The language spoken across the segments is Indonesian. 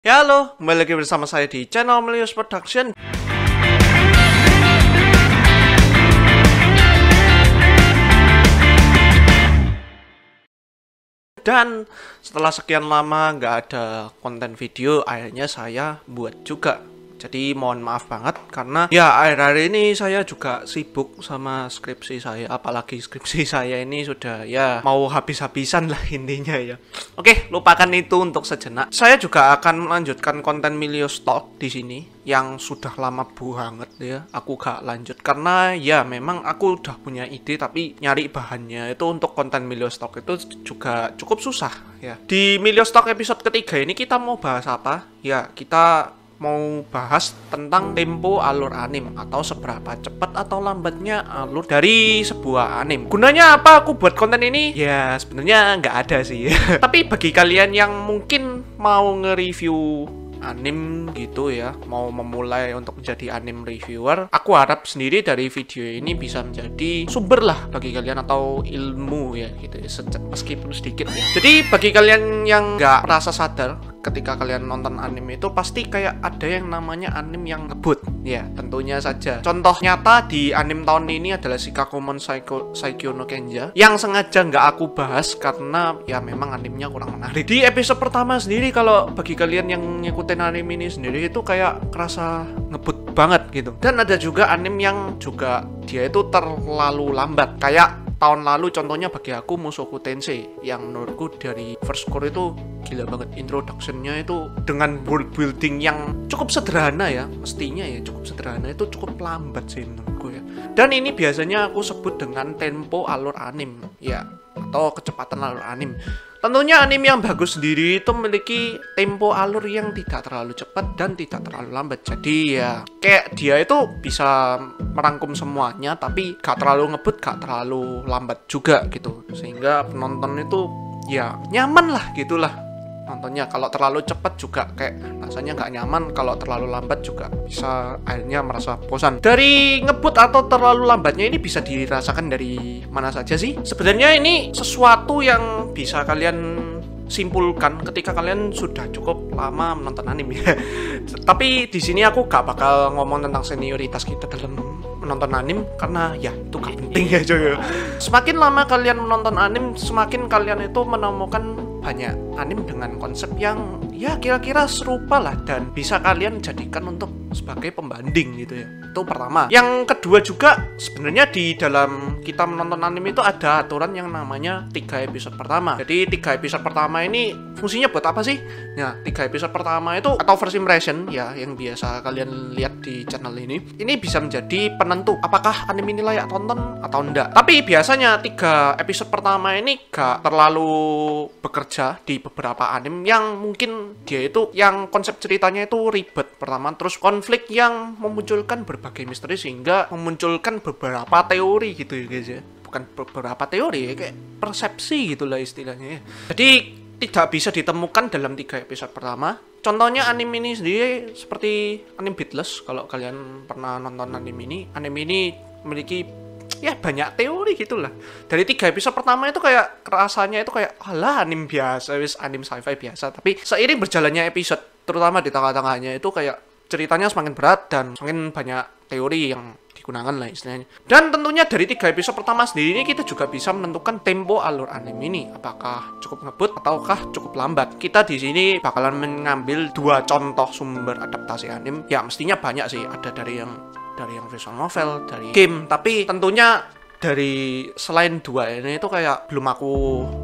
Ya halo, kembali lagi bersama saya di channel Melius Production. Dan setelah sekian lama nggak ada konten video, akhirnya saya buat juga. Jadi mohon maaf banget karena ya akhir-akhir ini saya juga sibuk sama skripsi saya. Apalagi skripsi saya ini sudah ya mau habis-habisan lah intinya ya. Oke, lupakan itu untuk sejenak. Saya juga akan melanjutkan konten Milios Talk di sini yang sudah lama banget ya. Aku gak lanjut karena ya memang aku udah punya ide, tapi nyari bahannya itu untuk konten Milios Talk itu juga cukup susah ya. Di Milios Talk episode ketiga ini kita mau bahas apa? Ya, kita mau bahas tentang tempo alur anim atau seberapa cepat atau lambatnya alur dari sebuah anim. Gunanya apa aku buat konten ini? Ya sebenarnya nggak ada sih. Tapi bagi kalian yang mungkin mau nge-review anim gitu ya, mau memulai untuk menjadi anim reviewer, aku harap sendiri dari video ini bisa menjadi sumber lah bagi kalian atau ilmu ya gitu ya, meskipun sedikit ya. Jadi bagi kalian yang nggak merasa sadar ketika kalian nonton anime itu pasti kayak ada yang namanya anim yang ngebut ya, tentunya saja. Contoh nyata di anim tahun ini adalah Shikakumon Saikyo no Kenja yang sengaja nggak aku bahas karena ya memang animenya kurang menarik. Di episode pertama sendiri, kalau bagi kalian yang ngikutin anime ini sendiri itu kayak kerasa ngebut banget gitu. Dan ada juga anim yang juga dia itu terlalu lambat, kayak tahun lalu contohnya bagi aku Mushoku Tensei yang menurutku dari first core itu gila banget. Introduction-nya itu dengan world building yang cukup sederhana ya, mestinya ya cukup sederhana, itu cukup lambat sih menurutku ya. Dan ini biasanya aku sebut dengan tempo alur anim ya, atau kecepatan alur anim. Tentunya anime yang bagus sendiri itu memiliki tempo alur yang tidak terlalu cepat dan tidak terlalu lambat. Jadi ya kayak dia itu bisa merangkum semuanya, tapi gak terlalu ngebut, gak terlalu lambat juga gitu. Sehingga penonton itu ya nyaman lah gitulah nontonnya. Kalau terlalu cepat juga kayak rasanya gak nyaman, kalau terlalu lambat juga bisa akhirnya merasa bosan. Dari ngebut atau terlalu lambatnya ini bisa dirasakan dari mana saja sih? Sebenarnya ini sesuatu yang bisa kalian simpulkan ketika kalian sudah cukup lama menonton anime. Tapi di sini aku gak bakal ngomong tentang senioritas kita dalam menonton anime karena ya itu gak penting ya coy. Semakin lama kalian menonton anime, semakin kalian itu menemukan banyak anime dengan konsep yang ya kira-kira serupa lah dan bisa kalian jadikan untuk sebagai pembanding gitu ya. Itu pertama. Yang kedua juga sebenarnya di dalam kita menonton anime itu ada aturan yang namanya 3 episode pertama. Jadi 3 episode pertama ini fungsinya buat apa sih? Nah, 3 episode pertama itu atau first impression ya yang biasa kalian lihat di channel ini bisa menjadi penentu apakah anime ini layak tonton atau enggak. Tapi biasanya 3 episode pertama ini gak terlalu bekerja di beberapa anime yang mungkin dia itu yang konsep ceritanya itu ribet pertama, terus konflik yang memunculkan berbagai misteri sehingga memunculkan beberapa teori gitu ya guys ya. Bukan beberapa teori ya, kayak persepsi gitulah istilahnya ya. Jadi tidak bisa ditemukan dalam 3 episode pertama. Contohnya anime ini sendiri seperti anime Beatles. Kalau kalian pernah nonton anime ini memiliki ya banyak teori gitulah. Dari 3 episode pertama itu kayak rasanya itu kayak alah anime biasa, wis anime sci-fi biasa. Tapi seiring berjalannya episode, terutama di tengah-tengahnya itu kayak ceritanya semakin berat dan semakin banyak teori yang digunakan lah istilahnya. Dan tentunya dari 3 episode pertama sendiri ini kita juga bisa menentukan tempo alur anime ini apakah cukup ngebut ataukah cukup lambat. Kita di sini bakalan mengambil 2 contoh sumber adaptasi anime. Ya mestinya banyak sih, ada dari yang visual novel, dari game, tapi tentunya dari selain 2 ini itu kayak belum aku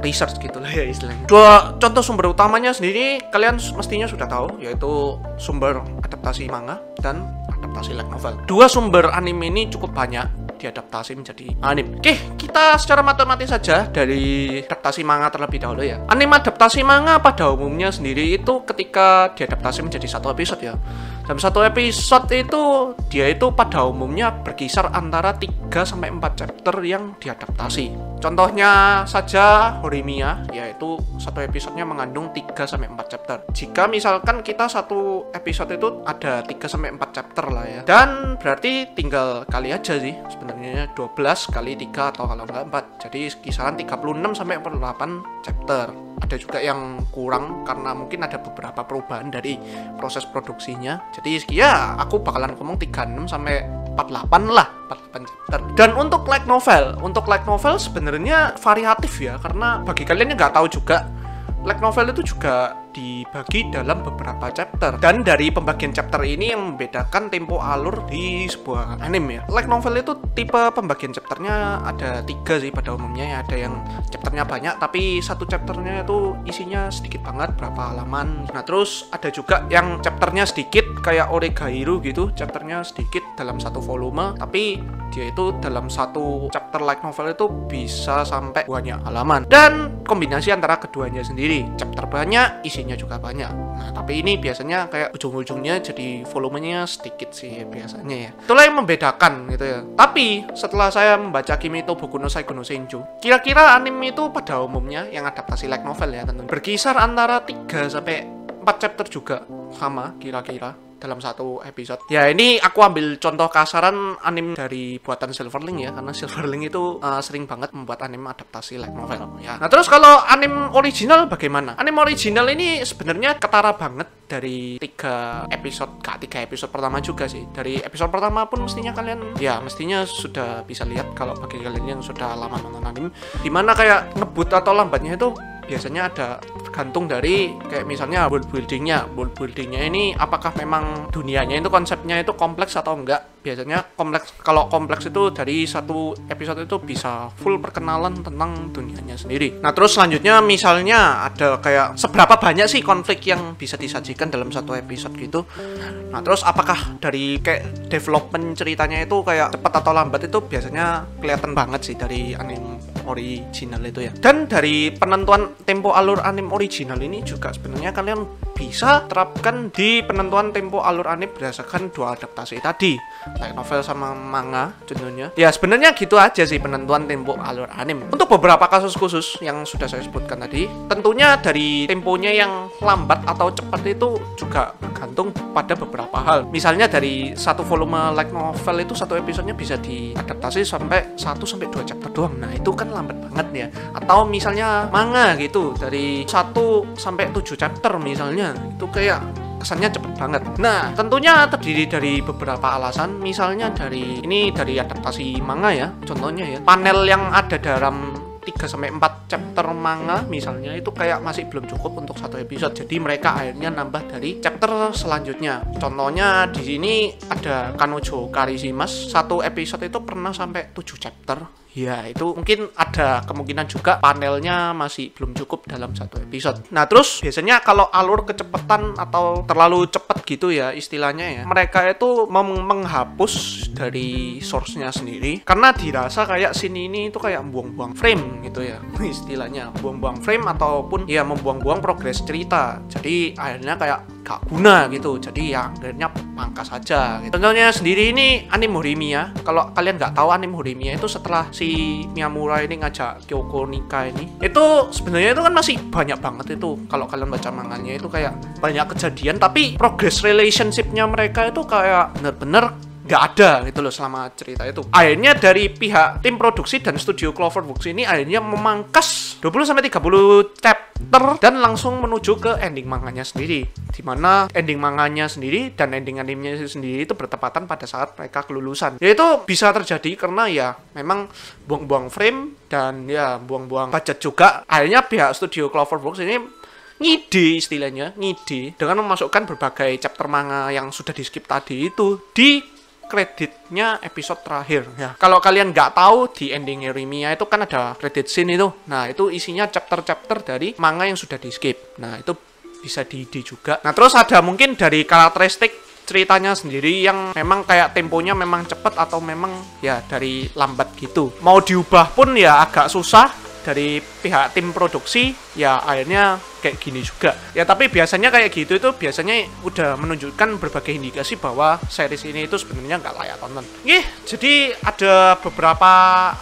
research gitu lah ya istilahnya. 2 contoh sumber utamanya sendiri kalian mestinya sudah tahu, yaitu sumber adaptasi manga dan adaptasi light novel. 2 sumber anime ini cukup banyak diadaptasi menjadi anime. Oke, kita secara matematis saja dari adaptasi manga terlebih dahulu ya. Anime adaptasi manga pada umumnya sendiri itu ketika diadaptasi menjadi 1 episode ya. Dalam satu episode itu dia itu pada umumnya berkisar antara 3-4 chapter yang diadaptasi. Contohnya saja Horimiya, yaitu satu episodenya mengandung 3-4 chapter. Jika misalkan kita satu episode itu ada 3-4 chapter lah ya, dan berarti tinggal kali aja sih sebenarnya 12 kali 3 atau kalau enggak 4, jadi kisaran 36-48 chapter. Ada juga yang kurang karena mungkin ada beberapa perubahan dari proses produksinya. Jadi ya aku bakalan ngomong 36-48 lah, 48 chapter. Dan untuk light novel sebenarnya variatif ya, karena bagi kalian yang nggak tahu juga, light novel itu juga dibagi dalam beberapa chapter, dan dari pembagian chapter ini yang membedakan tempo alur di sebuah anime ya. Light novel itu tipe pembagian chapternya ada 3 sih pada umumnya ya. Ada yang chapternya banyak tapi satu chapternya itu isinya sedikit banget, berapa halaman. Nah terus ada juga yang chapternya sedikit kayak Oregairu gitu, chapternya sedikit dalam satu volume, tapi dia itu dalam satu chapter light novel itu bisa sampai banyak halaman. Dan kombinasi antara keduanya sendiri, chapter banyak, isinya juga banyak. Nah tapi ini biasanya kayak ujung-ujungnya jadi volumenya sedikit sih biasanya ya. Itulah yang membedakan gitu ya. Tapi setelah saya membaca Kimi to Boku no Saigo no Senju, kira-kira anime itu pada umumnya yang adaptasi light novel ya tentunya berkisar antara 3-4 chapter juga, sama kira-kira dalam satu episode. Ya ini aku ambil contoh kasaran anime dari buatan Silverlink ya, karena Silverlink itu sering banget membuat anime adaptasi light novel ya. Nah terus kalau anime original bagaimana? Anime original ini sebenarnya ketara banget dari 3 episode, gak 3 episode pertama juga sih. Dari episode pertama pun mestinya kalian ya mestinya sudah bisa lihat kalau bagi kalian yang sudah lama nonton anime, dimana kayak ngebut atau lambatnya itu biasanya ada tergantung dari kayak misalnya world buildingnya ini apakah memang dunianya itu konsepnya itu kompleks atau enggak. Biasanya kompleks, kalau kompleks itu dari satu episode itu bisa full perkenalan tentang dunianya sendiri. Nah terus selanjutnya misalnya ada kayak seberapa banyak sih konflik yang bisa disajikan dalam satu episode gitu. Nah terus apakah dari kayak development ceritanya itu kayak cepat atau lambat itu biasanya kelihatan banget sih dari anime original itu ya. Dan dari penentuan tempo alur anime original ini juga sebenarnya kalian bisa terapkan di penentuan tempo alur anime berdasarkan 2 adaptasi tadi, light novel sama manga contohnya. Ya sebenarnya gitu aja sih penentuan tempo alur anime. Untuk beberapa kasus khusus yang sudah saya sebutkan tadi, tentunya dari temponya yang lambat atau cepat itu juga bergantung pada beberapa hal. Misalnya dari satu volume light novel itu satu episodenya bisa diadaptasi sampai 1-2 chapter doang. Nah itu kan lambat banget ya. Atau misalnya manga gitu, dari 1-7 chapter misalnya, itu kayak kesannya cepet banget. Nah tentunya terdiri dari beberapa alasan. Misalnya dari adaptasi manga ya, contohnya ya, panel yang ada dalam 3-4 chapter manga misalnya itu kayak masih belum cukup untuk satu episode. Jadi mereka akhirnya nambah dari chapter selanjutnya. Contohnya di sini ada Kanojo Karishimas, satu episode itu pernah sampai 7 chapter. Ya itu mungkin ada kemungkinan juga panelnya masih belum cukup dalam satu episode. Nah terus biasanya kalau alur kecepatan atau terlalu cepat gitu ya istilahnya ya, mereka itu menghapus dari source-nya sendiri karena dirasa kayak scene ini itu kayak buang-buang frame gitu ya istilahnya, buang-buang frame ataupun ya membuang-buang progres cerita. Jadi akhirnya kayak gak guna gitu, jadi ya akhirnya pangkas saja gitu. Contohnya sendiri ini anime Horimiya. Kalau kalian nggak tahu anime Horimiya itu setelah si Miyamura ini ngajak Kyoko Nika ini, itu sebenarnya itu kan masih banyak banget itu. Kalau kalian baca manganya itu kayak banyak kejadian, tapi progress relationship-nya mereka itu kayak bener-bener nggak ada gitu loh selama cerita itu. Akhirnya dari pihak tim produksi dan studio Cloverworks ini akhirnya memangkas 20-30 chapter dan langsung menuju ke ending manganya sendiri, dimana ending manganya sendiri dan ending animenya sendiri itu bertepatan pada saat mereka kelulusan. Yaitu bisa terjadi karena ya memang buang-buang frame dan ya buang-buang budget juga. Akhirnya pihak studio Cloverworks ini ngide dengan memasukkan berbagai chapter manga yang sudah di skip tadi itu di kreditnya episode terakhir ya. Kalau kalian nggak tahu, di ending Horimiya itu kan ada credit scene itu. Nah itu isinya chapter-chapter dari manga yang sudah di skip. Nah itu bisa di juga. Nah terus ada mungkin dari karakteristik ceritanya sendiri yang memang kayak temponya memang cepat atau memang ya dari lambat gitu. Mau diubah pun ya agak susah dari pihak tim produksi, ya akhirnya kayak gini juga. Ya tapi biasanya kayak gitu itu biasanya udah menunjukkan berbagai indikasi bahwa series ini itu sebenarnya nggak layak tonton. Jadi ada beberapa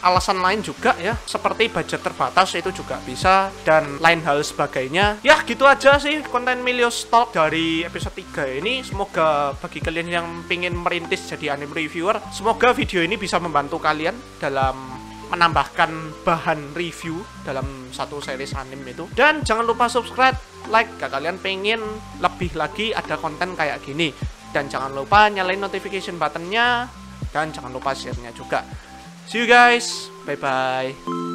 alasan lain juga ya, seperti budget terbatas itu juga bisa, dan lain hal sebagainya. Ya gitu aja sih konten Milios Talk dari episode 3 ini. Semoga bagi kalian yang pingin merintis jadi anime reviewer, semoga video ini bisa membantu kalian dalam menambahkan bahan review dalam satu series anime itu. Dan jangan lupa subscribe, like kalau kalian pengen lebih lagi ada konten kayak gini. Dan jangan lupa nyalain notification buttonnya, dan jangan lupa share-nya juga. See you guys, bye bye.